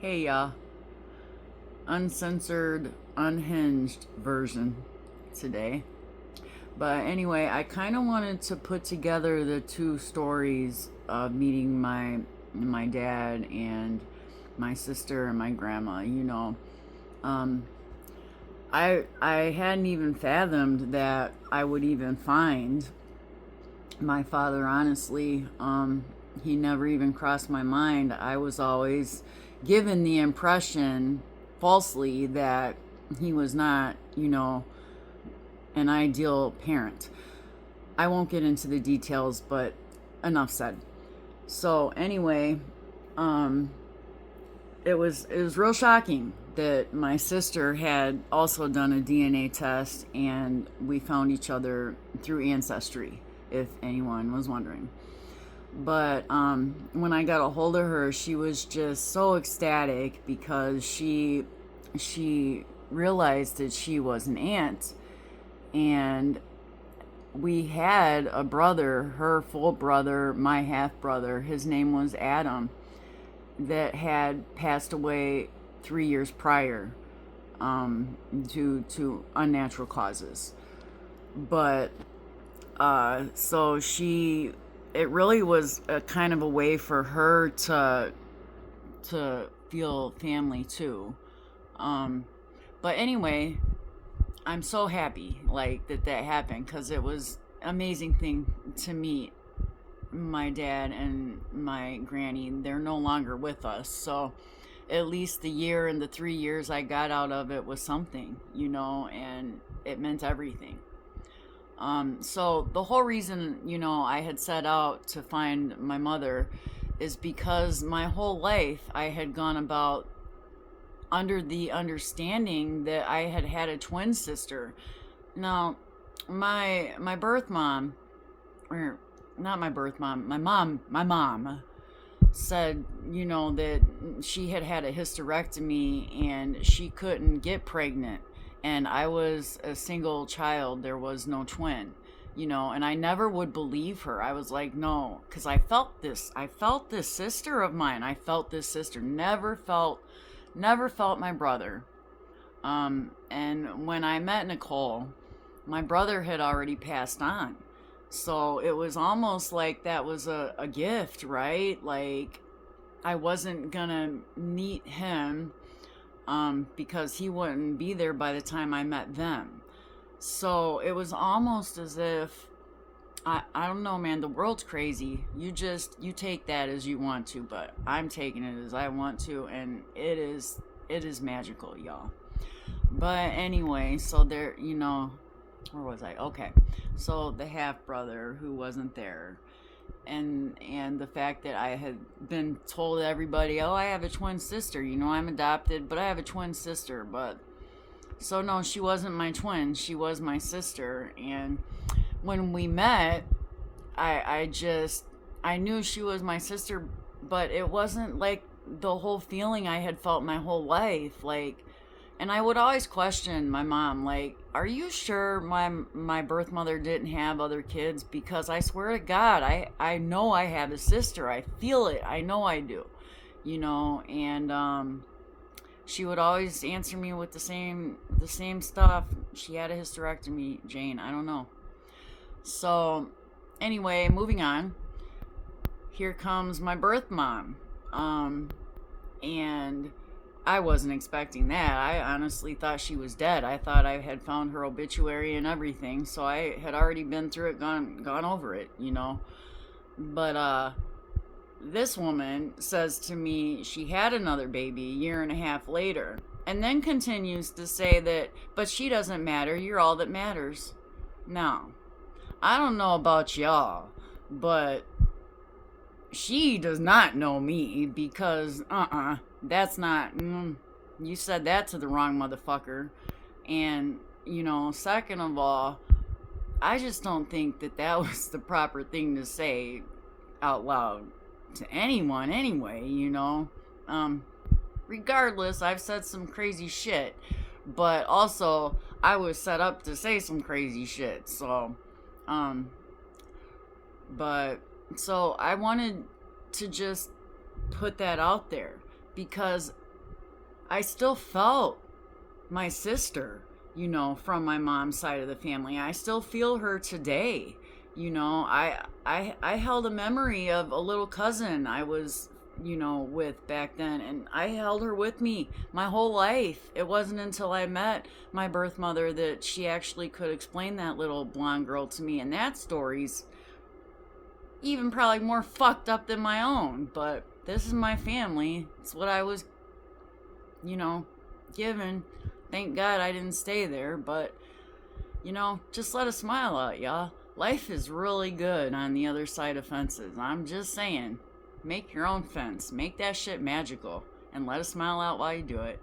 Hey, uncensored, unhinged version today. But anyway, I kind of wanted to put together the two stories of meeting my dad and my sister and my grandma. Um, I hadn't even fathomed that I would even find my father. Honestly, he never even crossed my mind. I was always given the impression, falsely, that he was not, an ideal parent. I won't get into the details, but enough said. So anyway, um, it was real shocking that my sister had also done a DNA test, and we found each other through Ancestry, if anyone was wondering. But when I got a hold of her, she was just so ecstatic because she realized that she was an aunt, and we had a brother, her full brother, my half brother. His name was Adam, that had passed away 3 years prior, due to unnatural causes. But so it really was a kind of a way for her to feel family too. Um, but anyway, I'm so happy like that happened, because it was an amazing thing to meet my dad and my granny. They're no longer with us, so at least the year and the 3 years I got out of it was something, and it meant everything. So the whole reason, I had set out to find my mother is because my whole life I had gone about under the understanding that I had had a twin sister. Now, my birth mom, or not my birth mom, my mom said, that she had had a hysterectomy and she couldn't get pregnant. And I was a single child, there was no twin, and I never would believe her. I was like, no, because I felt this sister of mine. I felt this sister, never felt my brother. And when I met Nicole, my brother had already passed on. So it was almost like that was a gift, right? Like, I wasn't gonna meet him, because he wouldn't be there by the time I met them. So it was almost as if, I don't know, man, the world's crazy. You take that as you want to, but I'm taking it as I want to, and it is magical, y'all. But anyway, so there, where was I? Okay. So the half brother who wasn't there, and the fact that I had been told to everybody, "Oh, I have a twin sister. I'm adopted, but I have a twin sister." But so no, she wasn't my twin. She was my sister. And when we met, I knew she was my sister, but it wasn't like the whole feeling I had felt my whole life. Like, and I would always question my mom, like, "Are you sure my birth mother didn't have other kids? Because I swear to God, I know I have a sister. I feel it. I know I do." And she would always answer me with the same stuff. She had a hysterectomy, Jane. I don't know. So anyway, moving on. Here comes my birth mom. And I wasn't expecting that. I honestly thought she was dead. I thought I had found her obituary and everything, so I had already been through it, gone over it. But this woman says to me she had another baby a year and a half later, and then continues to say that, but she doesn't matter. You're all that matters. Now, I don't know about y'all, but she does not know me, because that's not, you said that to the wrong motherfucker. And second of all, I just don't think that was the proper thing to say out loud to anyone anyway. um Regardless, I've said some crazy shit, but also I was set up to say some crazy shit. So um but so I wanted to just put that out there, because I still felt my sister, from my mom's side of the family. I still feel her today. I held a memory of a little cousin I was, with back then, and I held her with me my whole life. It wasn't until I met my birth mother that she actually could explain that little blonde girl to me, and that story's even probably more fucked up than my own, but this is my family. It's what I was, given. Thank God I didn't stay there, but, just let a smile out, y'all. Life is really good on the other side of fences. I'm just saying, make your own fence. Make that shit magical. And let a smile out while you do it.